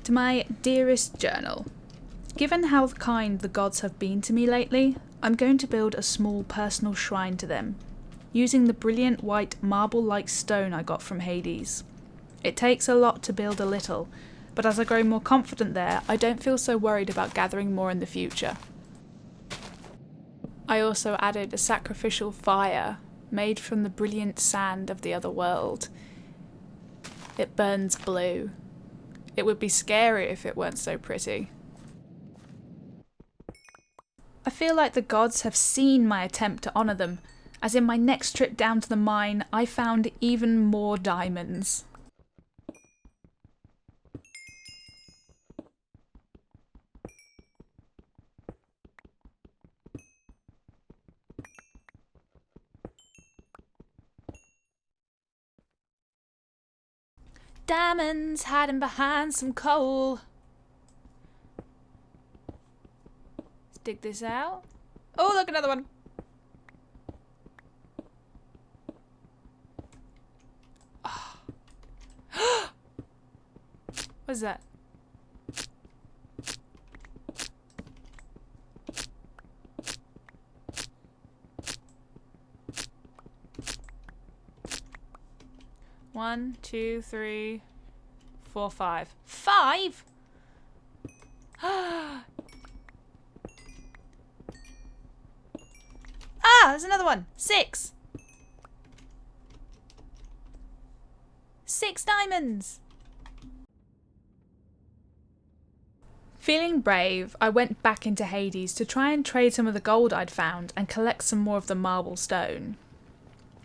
To my dearest journal, given how kind the gods have been to me lately, I'm going to build a small personal shrine to them, using the brilliant white marble-like stone I got from Hades. It takes a lot to build a little, but as I grow more confident there, I don't feel so worried about gathering more in the future. I also added a sacrificial fire made from the brilliant sand of the other world. It burns blue. It would be scary if it weren't so pretty. I feel like the gods have seen my attempt to honour them, as in my next trip down to the mine I found even more diamonds. Diamonds hiding behind some coal. Let's dig this out. Oh, look, another one. Oh. What's that? One, two, three, four, five. 5? Ah, there's another one. 6. 6 diamonds. Feeling brave, I went back into Hades to try and trade some of the gold I'd found and collect some more of the marble stone.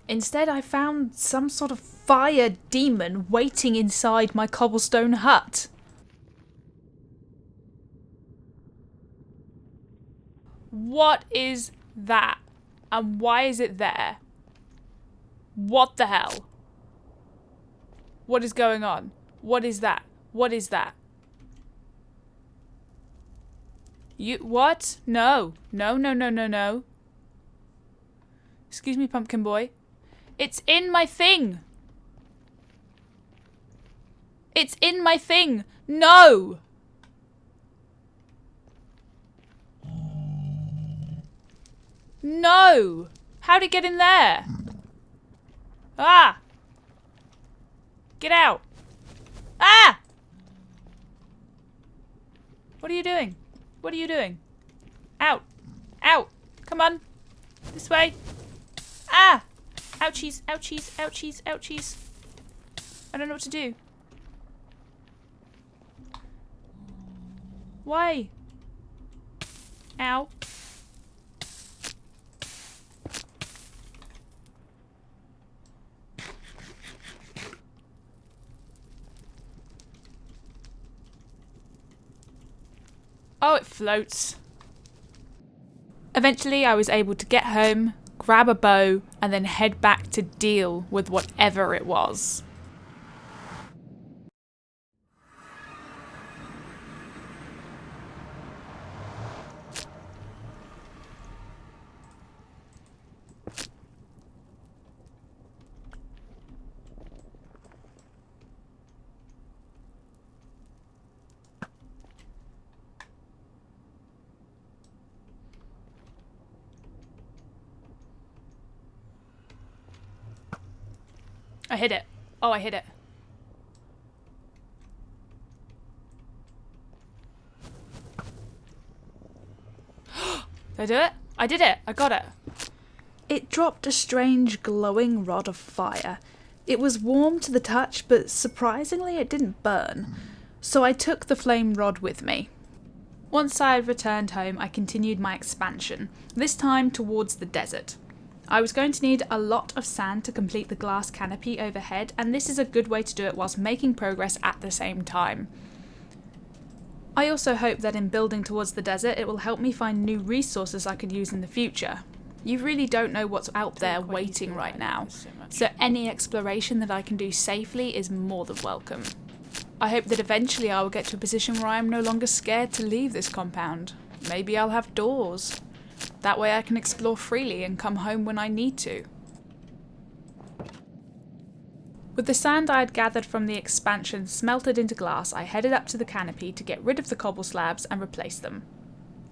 Instead, I found some sort of fire demon waiting inside my cobblestone hut. What is that? And why is it there? What the hell? What is going on? What is that? What is that? You, what? No. No, no, no, no, no. Excuse me, pumpkin boy. It's in my thing. It's in my thing. No. No. How'd it get in there? Ah. Get out. Ah. What are you doing? What are you doing? Out. Out. Come on. This way. Ah. Ouchies, ouchies, ouchies, ouchies. I don't know what to do. Why? Ow. Oh, it floats. Eventually, I was able to get home, grab a bow, and then head back to deal with whatever it was. I hit it. Oh, I hit it. Did I do it? I did it. I got it. It dropped a strange glowing rod of fire. It was warm to the touch, but surprisingly it didn't burn. So I took the flame rod with me. Once I had returned home, I continued my expansion, this time towards the desert. I was going to need a lot of sand to complete the glass canopy overhead, and this is a good way to do it whilst making progress at the same time. I also hope that in building towards the desert it will help me find new resources I could use in the future. You really don't know what's out there waiting right now, so any exploration that I can do safely is more than welcome. I hope that eventually I will get to a position where I am no longer scared to leave this compound. Maybe I'll have doors. That way I can explore freely and come home when I need to. With the sand I had gathered from the expansion smelted into glass, I headed up to the canopy to get rid of the cobble slabs and replace them.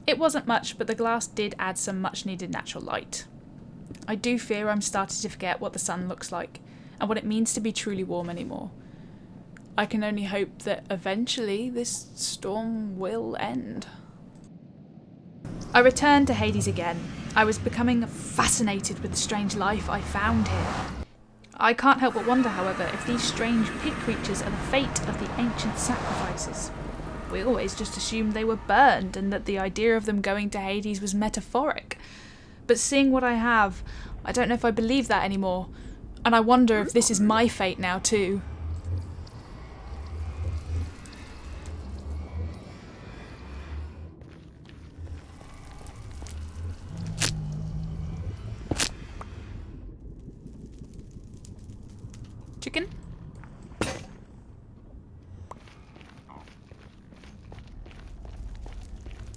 It wasn't much, but the glass did add some much needed natural light. I do fear I'm starting to forget what the sun looks like, and what it means to be truly warm anymore. I can only hope that eventually this storm will end. I returned to Hades again. I was becoming fascinated with the strange life I found here. I can't help but wonder, however, if these strange pig creatures are the fate of the ancient sacrifices. We always just assumed they were burned and that the idea of them going to Hades was metaphoric. But seeing what I have, I don't know if I believe that anymore, and I wonder if this is my fate now too. Chicken?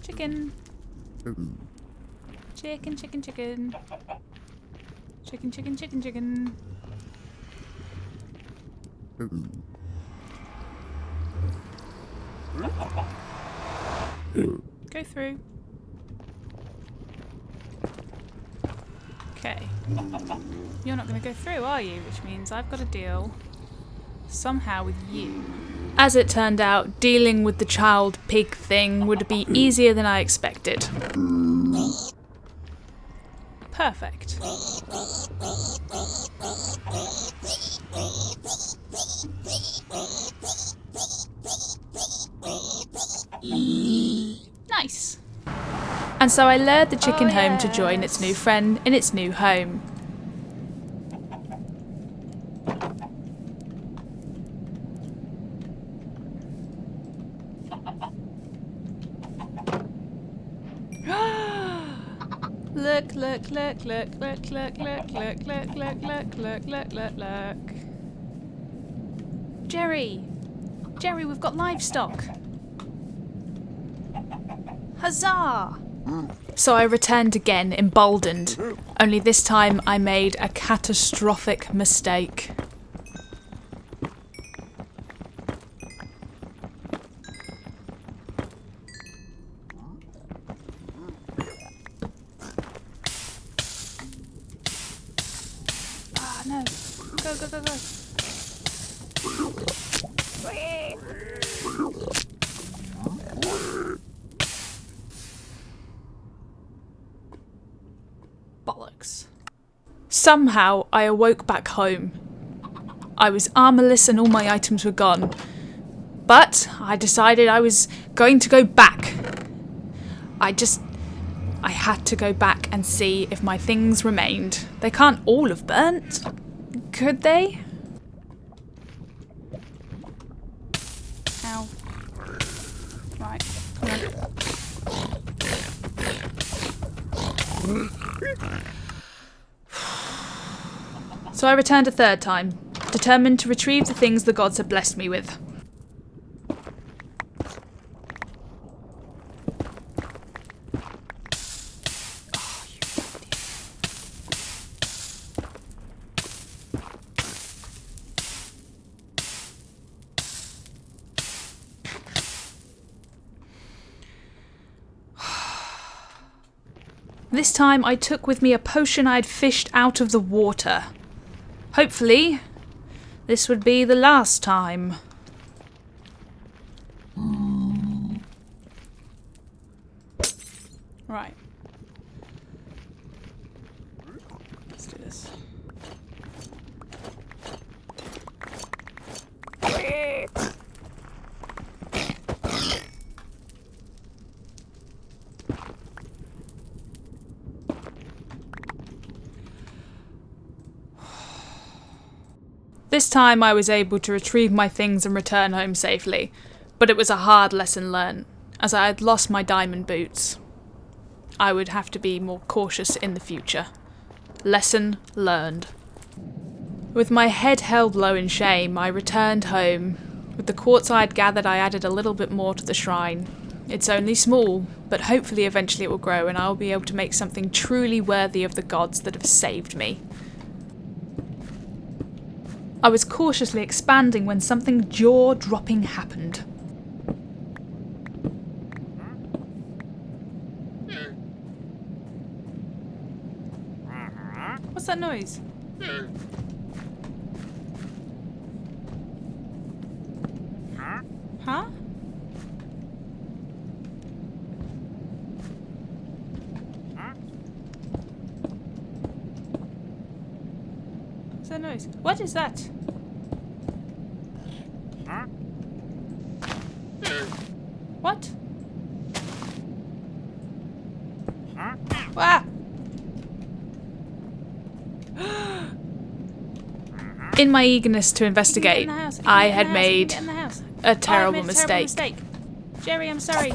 Chicken. Chicken, chicken, chicken. Chicken, chicken, chicken, chicken. Go through. Okay. You're not going to go through, are you? Which means I've got to deal somehow with you. As it turned out, dealing with the child pig thing would be easier than I expected. Perfect. Nice. And so I lured the chicken home to join its new friend in its new home. Look, look, look, look, look, look, look, look, look, look, look, look, look, look, look. Jerry! Jerry, we've got livestock! Huzzah! So I returned again, emboldened. Only this time I made a catastrophic mistake. Ah, no. Go, go, go, go. Bollocks. Somehow I awoke back home. I was armorless and all my items were gone. But I decided I was going to go back. I had to go back and see if my things remained. They can't all have burnt, could they? Ow. Right, come on. So I returned a third time, determined to retrieve the things the gods had blessed me with. Oh, you idiot. This time I took with me a potion I'd fished out of the water. Hopefully, this would be the last time. Right. Let's do this. This time I was able to retrieve my things and return home safely, but it was a hard lesson learned, as I had lost my diamond boots. I would have to be more cautious in the future. Lesson learned. With my head held low in shame, I returned home. With the quartz I had gathered, I added a little bit more to the shrine. It's only small, but hopefully eventually it will grow and I'll be able to make something truly worthy of the gods that have saved me. I was cautiously expanding when something jaw-dropping happened. What's that noise? Huh? What's that noise? What is that? What? Ah! In my eagerness to investigate, I had made a terrible mistake. Jerry, I'm sorry.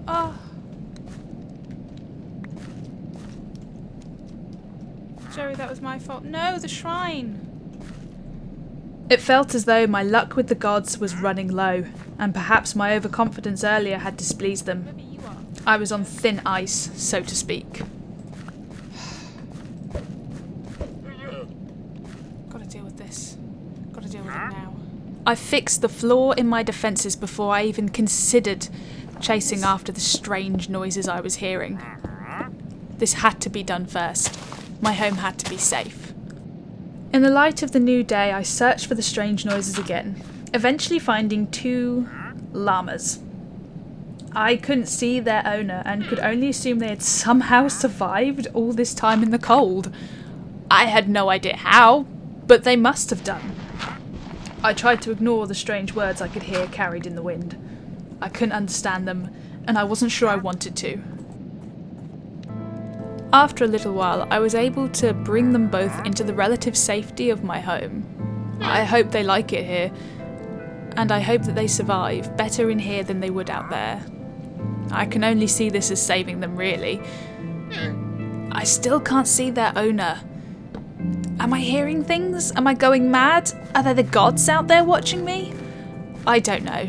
Oh. Jerry, that was my fault. No, the shrine. It felt as though my luck with the gods was running low, and perhaps my overconfidence earlier had displeased them. Maybe you are. I was on thin ice, so to speak. Gotta deal with this. Gotta deal with it now. I fixed the flaw in my defences before I even considered chasing after the strange noises I was hearing. This had to be done first. My home had to be safe. In the light of the new day, I searched for the strange noises again, eventually finding 2 llamas. I couldn't see their owner and could only assume they had somehow survived all this time in the cold. I had no idea how, but they must have done. I tried to ignore the strange words I could hear carried in the wind. I couldn't understand them, and I wasn't sure I wanted to. After a little while, I was able to bring them both into the relative safety of my home. I hope they like it here, and I hope that they survive better in here than they would out there. I can only see this as saving them, really. I still can't see their owner. Am I hearing things? Am I going mad? Are there the gods out there watching me? I don't know.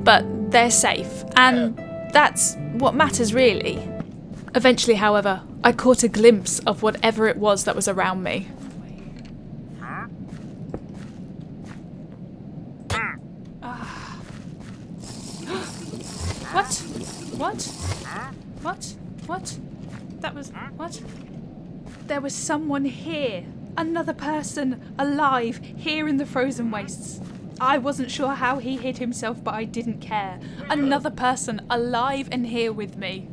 But they're safe, and that's what matters, really. Eventually, however, I caught a glimpse of whatever it was that was around me. What? What? What? What? That was... What? There was someone here. Another person alive here in the frozen wastes. I wasn't sure how he hid himself, but I didn't care. Another person alive and here with me.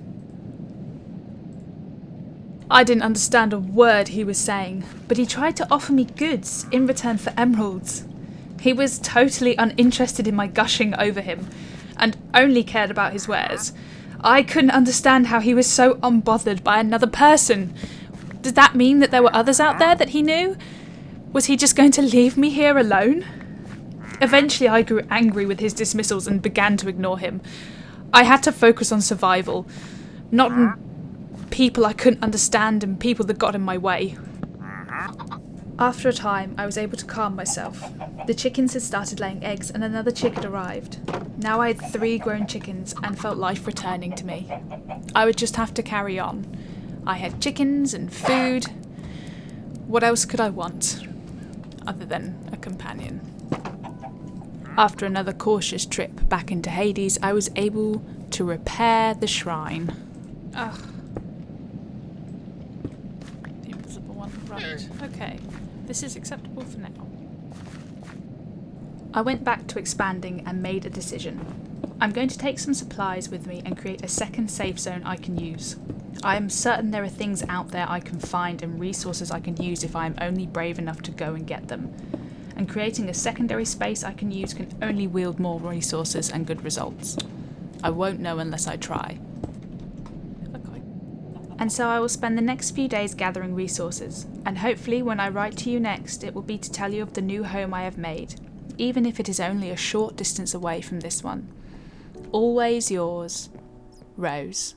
I didn't understand a word he was saying, but he tried to offer me goods in return for emeralds. He was totally uninterested in my gushing over him, and only cared about his wares. I couldn't understand how he was so unbothered by another person. Did that mean that there were others out there that he knew? Was he just going to leave me here alone? Eventually I grew angry with his dismissals and began to ignore him. I had to focus on survival, not on people I couldn't understand and people that got in my way. After a time, I was able to calm myself. The chickens had started laying eggs and another chick had arrived. Now I had 3 grown chickens and felt life returning to me. I would just have to carry on. I had chickens and food. What else could I want, other than a companion? After another cautious trip back into Hades, I was able to repair the shrine. Ugh. The invisible one. Right. Okay. This is acceptable for now. I went back to expanding and made a decision. I'm going to take some supplies with me and create a second safe zone I can use. I am certain there are things out there I can find and resources I can use if I am only brave enough to go and get them. And creating a secondary space I can use can only wield more resources and good results. I won't know unless I try. And so I will spend the next few days gathering resources, and hopefully when I write to you next it will be to tell you of the new home I have made, even if it is only a short distance away from this one. Always yours, Rose.